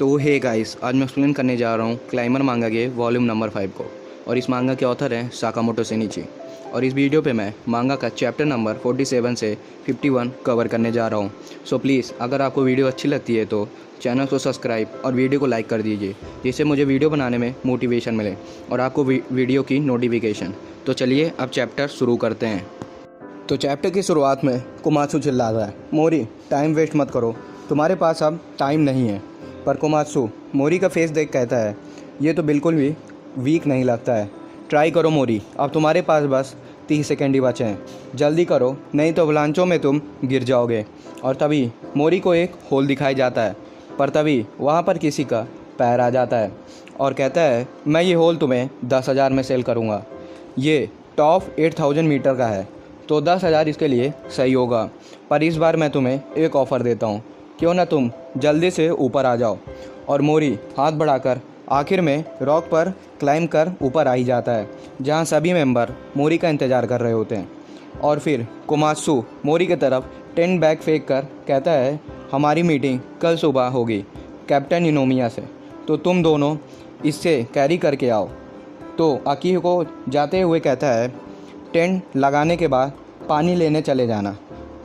तो hey guys, आज मैं एक्सप्लेन करने जा रहा हूँ क्लाइंबर मांगा के वॉल्यूम नंबर 5 को। और इस मांगा के ऑथर हैं साकामोटो सेनिची। और इस वीडियो पे मैं मांगा का चैप्टर नंबर 47 से 51 कवर करने जा रहा हूँ। सो प्लीज़, अगर आपको वीडियो अच्छी लगती है तो चैनल को सब्सक्राइब और वीडियो को लाइक कर दीजिए, जिससे मुझे वीडियो बनाने में मोटिवेशन मिले और आपको वीडियो की नोटिफिकेशन। तो चलिए अब चैप्टर शुरू करते हैं। तो चैप्टर की शुरुआत में कोमात्सु चिल्लाता है, मोरी टाइम वेस्ट मत करो, तुम्हारे पास अब टाइम नहीं है। पर कोमात्सु मोरी का फेस देख कहता है, ये तो बिल्कुल भी वीक नहीं लगता है। ट्राई करो मोरी, अब तुम्हारे पास बस 30 सेकेंड ही बचे हैं, जल्दी करो नहीं तो अवलांचों में तुम गिर जाओगे। और तभी मोरी को एक होल दिखाई जाता है, पर तभी वहाँ पर किसी का पैर आ जाता है और कहता है, मैं ये होल तुम्हें 10,000 में सेल करूँगा। ये टॉप 8,000 मीटर का है तो 10,000 इसके लिए सही होगा। पर इस बार मैं तुम्हें एक ऑफ़र देता हूँ, क्यों ना तुम जल्दी से ऊपर आ जाओ। और मोरी हाथ बढ़ाकर आखिर में रॉक पर क्लाइंब कर ऊपर आ ही जाता है, जहाँ सभी मेंबर मोरी का इंतज़ार कर रहे होते हैं। और फिर कोमात्सु मोरी की तरफ टेंट बैग फेंक कर कहता है, हमारी मीटिंग कल सुबह होगी कैप्टन इनोमिया से, तो तुम दोनों इससे कैरी करके आओ। तो अकीको जाते हुए कहता है, टेंट लगाने के बाद पानी लेने चले जाना।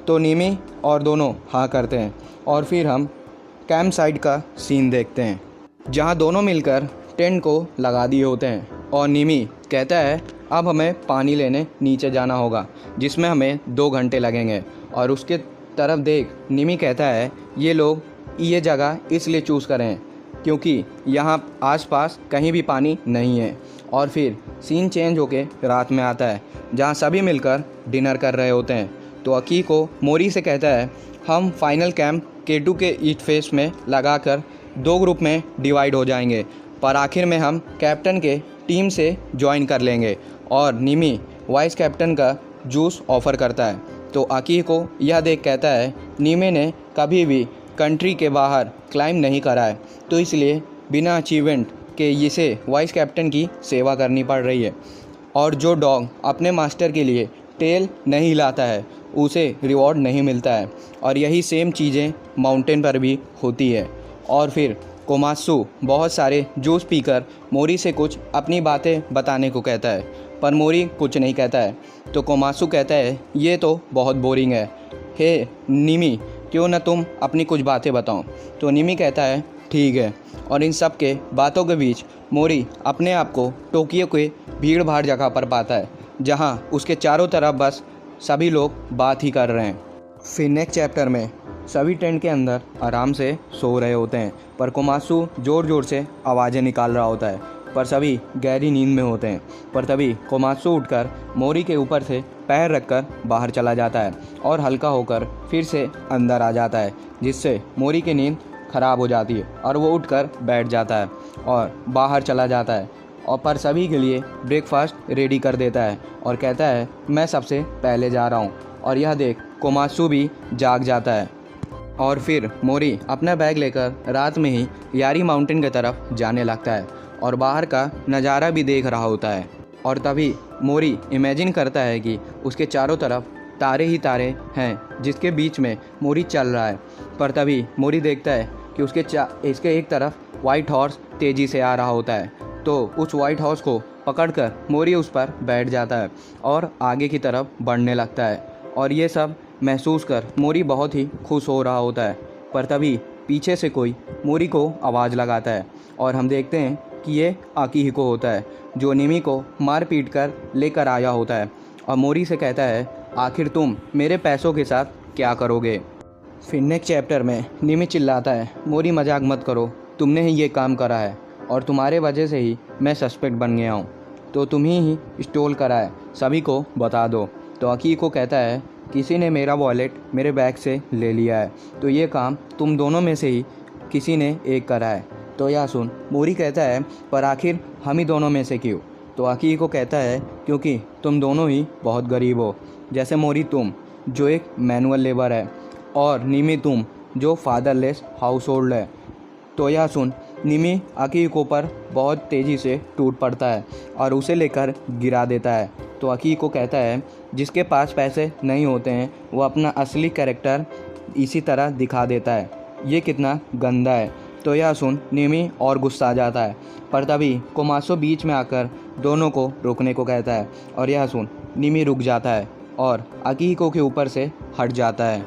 तो निमी और दोनों हाँ करते हैं और फिर हम कैंप साइट का सीन देखते हैं, जहाँ दोनों मिलकर टेंट को लगा दिए होते हैं। और निमी कहता है, अब हमें पानी लेने नीचे जाना होगा, जिसमें हमें 2 घंटे लगेंगे। और उसके तरफ देख निमी कहता है, ये लोग ये जगह इसलिए चूज़ करें क्योंकि यहाँ आसपास कहीं भी पानी नहीं है। और फिर सीन चेंज होके रात में आता है, जहाँ सभी मिलकर डिनर कर रहे होते हैं। तो अकीको मोरी से कहता है, हम फाइनल कैंप K2 के ईस्ट फेस में लगाकर 2 ग्रुप में डिवाइड हो जाएंगे, पर आखिर में हम कैप्टन के टीम से ज्वाइन कर लेंगे। और निमी वाइस कैप्टन का जूस ऑफ़र करता है। तो अकीको यह देख कहता है, निमी ने कभी भी कंट्री के बाहर क्लाइंब नहीं करा है, तो इसलिए बिना अचीवमेंट के इसे वाइस कैप्टन की सेवा करनी पड़ रही है। और जो डॉग अपने मास्टर के लिए टेल नहीं हिलाता है उसे रिवॉर्ड नहीं मिलता है। और यही सेम चीज़ें माउंटेन पर भी होती है। और फिर कोमात्सु बहुत सारे जूस पीकर मोरी से कुछ अपनी बातें बताने को कहता है, पर मोरी कुछ नहीं कहता है। तो कोमात्सु कहता है, ये तो बहुत बोरिंग है, हे निमी क्यों ना तुम अपनी कुछ बातें बताओ। तो निमी कहता है, ठीक है। और इन सब के बातों के बीच मोरी अपने आप को टोक्यो के भीड़ भाड़ जगह पर पाता है, जहाँ उसके चारों तरफ बस सभी लोग बात ही कर रहे हैं। फिर नेक्स्ट चैप्टर में सभी टेंट के अंदर आराम से सो रहे होते हैं, पर कोमात्सु ज़ोर ज़ोर से आवाज़ें निकाल रहा होता है, पर सभी गहरी नींद में होते हैं। पर तभी कोमात्सु उठकर मोरी के ऊपर से पैर रखकर बाहर चला जाता है और हल्का होकर फिर से अंदर आ जाता है, जिससे मोरी की नींद ख़राब हो जाती है और वो उठकर बैठ जाता है और बाहर चला जाता है। और पर सभी के लिए ब्रेकफास्ट रेडी कर देता है और कहता है, मैं सबसे पहले जा रहा हूँ। और यह देख कोमात्सु भी जाग जाता है। और फिर मोरी अपना बैग लेकर रात में ही यारी माउंटेन की तरफ जाने लगता है और बाहर का नज़ारा भी देख रहा होता है। और तभी मोरी इमेजिन करता है कि उसके चारों तरफ तारे ही तारे हैं, जिसके बीच में मोरी चल रहा है। पर तभी मोरी देखता है कि इसके एक तरफ वाइट हॉर्स तेज़ी से आ रहा होता है। तो उस वाइट हॉर्स को पकड़कर मोरी उस पर बैठ जाता है और आगे की तरफ बढ़ने लगता है। और ये सब महसूस कर मोरी बहुत ही खुश हो रहा होता है। पर तभी पीछे से कोई मोरी को आवाज़ लगाता है और हम देखते हैं कि ये अकीहिको होता है, जो निमी को मार पीट कर लेकर आया होता है। और मोरी से कहता है, आखिर तुम मेरे पैसों के साथ क्या करोगे। फिर नेक्स्ट चैप्टर में निमी चिल्लाता है, मोरी मजाक मत करो, तुमने ही ये काम करा है और तुम्हारे वजह से ही मैं सस्पेक्ट बन गया हूँ, तो तुम ही स्टोल करा है, सभी को बता दो। तो अकीको कहता है, किसी ने मेरा वॉलेट मेरे बैग से ले लिया है, तो ये काम तुम दोनों में से ही किसी ने एक करा है। तो यह सुन मोरी कहता है, पर आखिर हम ही दोनों में से क्यों। तो अकीको कहता है, क्योंकि तुम दोनों ही बहुत गरीब हो, जैसे मोरी तुम जो एक मैनुअल लेबर है और निमी तुम जो फादरलेस हाउस होल्ड है। तो यह सुन निमी अकीको पर बहुत तेज़ी से टूट पड़ता है और उसे लेकर गिरा देता है। तो अकीको कहता है, जिसके पास पैसे नहीं होते हैं वो अपना असली कैरेक्टर इसी तरह दिखा देता है, ये कितना गंदा है। तो यह सुन निमी और गुस्सा आ जाता है, पर तभी कोमासो बीच में आकर दोनों को रुकने को कहता है और यह सुन निमी रुक जाता है और अकीको के ऊपर से हट जाता है।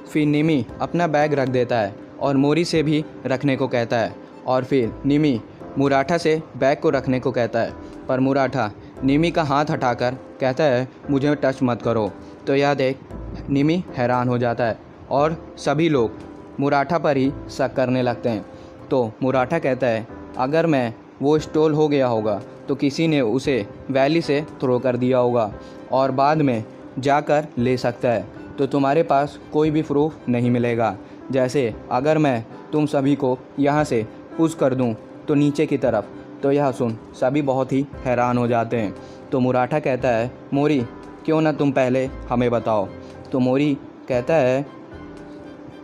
फिर निमी अपना बैग रख देता है और मोरी से भी रखने को कहता है और फिर निमी मुराठा से बैग को रखने को कहता है, पर मुराठा निमी का हाथ हटाकर कहता है मुझे टच मत करो। तो यह देख निमी हैरान हो जाता है और सभी लोग मुराठा पर ही शक करने लगते हैं। तो मुराठा कहता है अगर मैं वो स्टोल हो गया होगा तो किसी ने उसे वैली से थ्रो कर दिया होगा और बाद में जाकर ले सकता है, तो तुम्हारे पास कोई भी प्रूफ नहीं मिलेगा। जैसे अगर मैं तुम सभी को यहाँ से पुश कर दूँ तो नीचे की तरफ। तो यह सुन सभी बहुत ही हैरान हो जाते हैं। तो मुराठा कहता है मोरी क्यों ना तुम पहले हमें बताओ। तो मोरी कहता है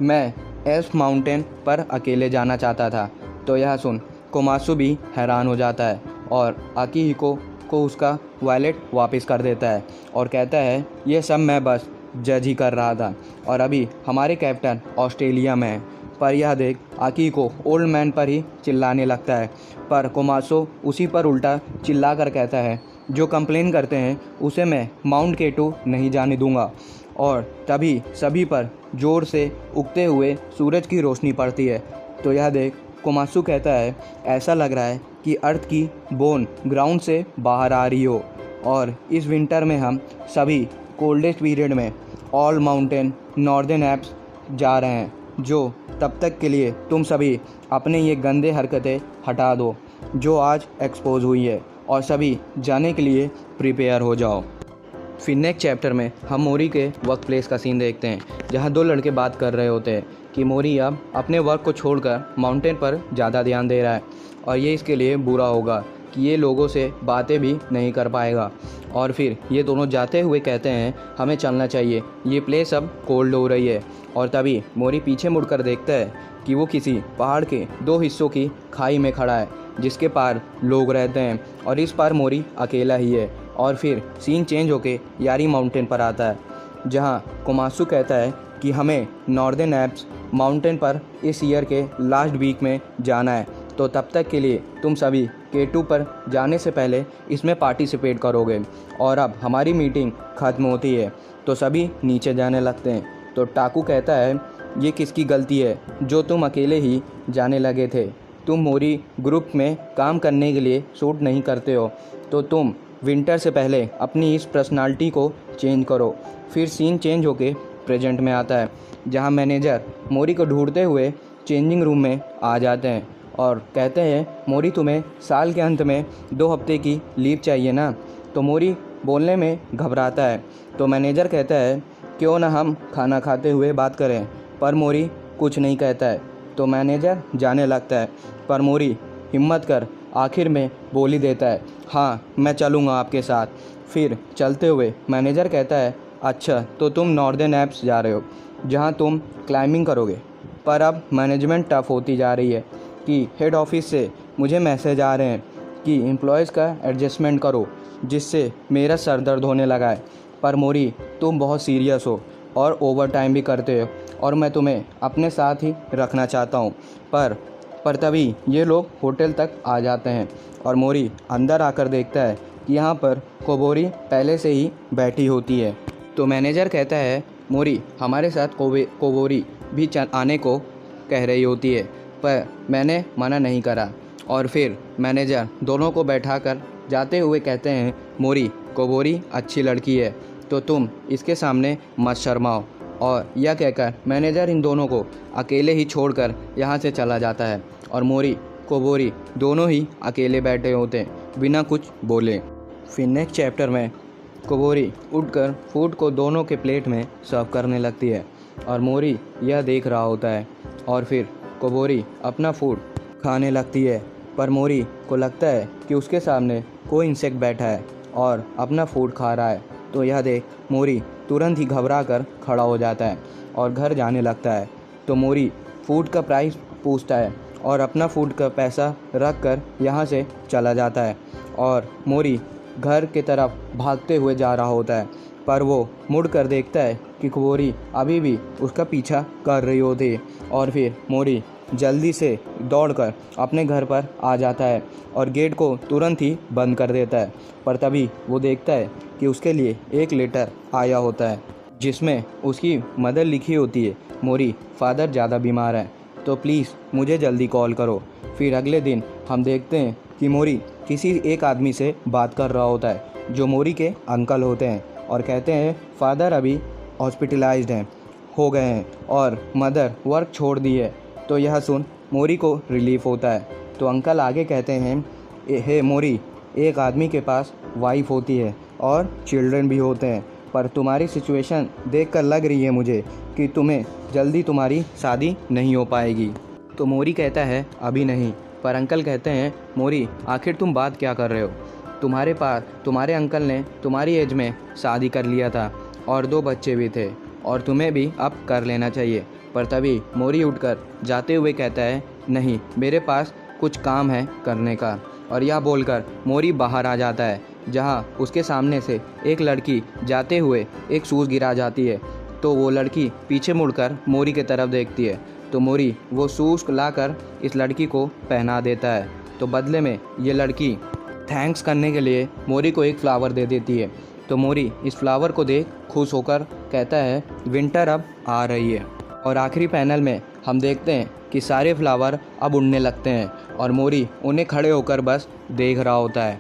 मैं एल्फ माउंटेन पर अकेले जाना चाहता था। तो यह सुन कोमासु भी हैरान हो जाता है और अकीहिको को उसका वॉलेट वापस कर देता है और कहता है ये सब मैं बस जज ही कर रहा था और अभी हमारे कैप्टन ऑस्ट्रेलिया में है। पर यह देख अकीहिको ओल्ड मैन पर ही चिल्लाने लगता है, पर कोमासो उसी पर उल्टा चिल्ला कर कहता है जो कंप्लेन करते हैं उसे मैं माउंट केटू नहीं जाने दूंगा। और तभी सभी पर ज़ोर से उगते हुए सूरज की रोशनी पड़ती है। तो यह देख कोमासु कहता है ऐसा लग रहा है कि अर्थ की बोन ग्राउंड से बाहर आ रही हो और इस विंटर में हम सभी कोल्डेस्ट पीरियड में ऑल माउंटेन नॉर्दर्न एप्स जा रहे हैं, जो तब तक के लिए तुम सभी अपने ये गंदे हरकतें हटा दो जो आज एक्सपोज हुई है और सभी जाने के लिए प्रिपेयर हो जाओ। फिर नेक्स्ट चैप्टर में हम मोरी के वर्क प्लेस का सीन देखते हैं, जहाँ दो लड़के बात कर रहे होते हैं कि मोरी अब अपने वर्क को छोड़कर माउंटेन पर ज़्यादा ध्यान दे रहा है और ये इसके लिए बुरा होगा कि ये लोगों से बातें भी नहीं कर पाएगा। और फिर ये दोनों जाते हुए कहते हैं हमें चलना चाहिए, ये प्लेस अब कोल्ड हो रही है। और तभी मोरी पीछे मुड़कर देखता है कि वो किसी पहाड़ के दो हिस्सों की खाई में खड़ा है जिसके पार लोग रहते हैं और इस पार मोरी अकेला ही है। और फिर सीन चेंज होके यारी माउंटेन पर आता है, जहाँ कोमासु कहता है कि हमें नॉर्दर्न एप्स माउंटेन पर इस ईयर के लास्ट वीक में जाना है, तो तब तक के लिए तुम सभी K2 पर जाने से पहले इसमें पार्टिसिपेट करोगे। और अब हमारी मीटिंग ख़त्म होती है तो सभी नीचे जाने लगते हैं। तो टाकू कहता है ये किसकी गलती है जो तुम अकेले ही जाने लगे थे, तुम मोरी ग्रुप में काम करने के लिए सूट नहीं करते हो, तो तुम विंटर से पहले अपनी इस पर्सनालिटी को चेंज करो। फिर सीन चेंज होके प्रेजेंट में आता है, जहां मैनेजर मोरी को ढूंढते हुए चेंजिंग रूम में आ जाते हैं और कहते हैं मोरी तुम्हें साल के अंत में 2 हफ्ते की लीव चाहिए ना। तो मोरी बोलने में घबराता है। तो मैनेजर कहता है क्यों ना हम खाना खाते हुए बात करें, पर मोरी कुछ नहीं कहता है। तो मैनेजर जाने लगता है, पर मोरी हिम्मत कर आखिर में बोल ही देता है हाँ मैं चलूँगा आपके साथ। फिर चलते हुए मैनेजर कहता है अच्छा तो तुम नॉर्दर्न एप्स जा रहे हो जहाँ तुम क्लाइंबिंग करोगे। पर अब मैनेजमेंट टफ होती जा रही है कि हेड ऑफिस से मुझे मैसेज आ रहे हैं कि एम्प्लॉयज़ का एडजस्टमेंट करो, जिससे मेरा सर दर्द होने लगा है। पर मोरी तुम बहुत सीरियस हो और ओवर टाइम भी करते हो और मैं तुम्हें अपने साथ ही रखना चाहता हूँ। पर तभी ये लोग होटल तक आ जाते हैं और मोरी अंदर आकर देखता है कि यहाँ पर कोबोरी पहले से ही बैठी होती है। तो मैनेजर कहता है मोरी हमारे साथ कोबोरी भी आने को कह रही होती है, पर मैंने मना नहीं करा। और फिर मैनेजर दोनों को बैठाकर जाते हुए कहते हैं मोरी कोबोरी अच्छी लड़की है तो तुम इसके सामने मत शर्माओ। और यह कहकर मैनेजर इन दोनों को अकेले ही छोड़कर यहाँ से चला जाता है और मोरी कोबोरी दोनों ही अकेले बैठे होते हैं बिना कुछ बोले। फिर नेक्स्ट चैप्टर में कोबोरी उठकर फूड को दोनों के प्लेट में सर्व करने लगती है और मोरी यह देख रहा होता है। और फिर कोबोरी अपना फूड खाने लगती है, पर मोरी को लगता है कि उसके सामने कोई इंसेक्ट बैठा है और अपना फूड खा रहा है। तो यह देख मोरी तुरंत ही घबरा कर खड़ा हो जाता है और घर जाने लगता है। तो मोरी फूड का प्राइस पूछता है और अपना फूड का पैसा रख कर यहाँ से चला जाता है और मोरी घर की तरफ भागते हुए जा रहा होता है, पर वो मुड़ कर देखता है कि मोरी अभी भी उसका पीछा कर रही होती है और फिर मोरी जल्दी से दौड़कर अपने घर पर आ जाता है और गेट को तुरंत ही बंद कर देता है। पर तभी वो देखता है कि उसके लिए एक लेटर आया होता है जिसमें उसकी मदर लिखी होती है, मोरी फादर ज़्यादा बीमार है तो प्लीज़ मुझे जल्दी कॉल करो। फिर अगले दिन हम देखते हैं कि मोरी किसी एक आदमी से बात कर रहा होता है जो मोरी के अंकल होते हैं और कहते हैं फादर अभी हॉस्पिटलाइज्ड हो गए हैं और मदर वर्क छोड़ दी है। तो यह सुन मोरी को रिलीफ होता है। तो अंकल आगे कहते हैं, हे मोरी, एक आदमी के पास वाइफ होती है और चिल्ड्रन भी होते हैं, पर तुम्हारी सिचुएशन देखकर लग रही है मुझे कि तुम्हें जल्दी तुम्हारी शादी नहीं हो पाएगी। तो मोरी कहता है अभी नहीं। पर अंकल कहते हैं, मोरी आखिर तुम बात क्या कर रहे हो? तुम्हारे अंकल ने तुम्हारी एज में शादी कर लिया था और 2 बच्चे भी थे और तुम्हें भी अब कर लेना चाहिए। पर तभी मोरी उठकर जाते हुए कहता है, नहीं, मेरे पास कुछ काम है करने का। और यह बोलकर मोरी बाहर आ जाता है जहाँ उसके सामने से एक लड़की जाते हुए एक शूज़ गिरा जाती है। तो वो लड़की पीछे मुड़कर मोरी की तरफ देखती है तो मोरी वो शूज़ लाकर इस लड़की को पहना देता है। तो बदले में ये लड़की थैंक्स करने के लिए मोरी को एक फ्लावर दे देती है। तो मोरी इस फ्लावर को देख खुश होकर कहता है, विंटर अब आ रही है। और आखिरी पैनल में हम देखते हैं कि सारे फ्लावर अब उड़ने लगते हैं और मोरी उन्हें खड़े होकर बस देख रहा होता है।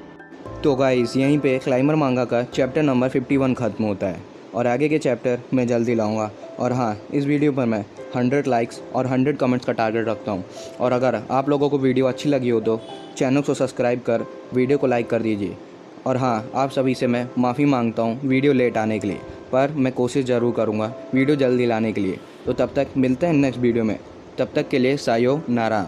तो गाइस, यहीं पे क्लाइमर मांगा का चैप्टर नंबर 51 ख़त्म होता है और आगे के चैप्टर मैं जल्दी लाऊंगा। और हाँ, इस वीडियो पर मैं 100 लाइक्स और 100 कमेंट्स का टारगेट रखता हूँ। और अगर आप लोगों को वीडियो अच्छी लगी हो तो चैनल को सब्सक्राइब कर वीडियो को लाइक कर दीजिए। और हाँ, आप सभी से मैं माफ़ी मांगता हूँ वीडियो लेट आने के लिए, पर मैं कोशिश ज़रूर करूँगा वीडियो जल्दी लाने के लिए। तो तब तक मिलते हैं नेक्स्ट वीडियो में। तब तक के लिए सायोनारा।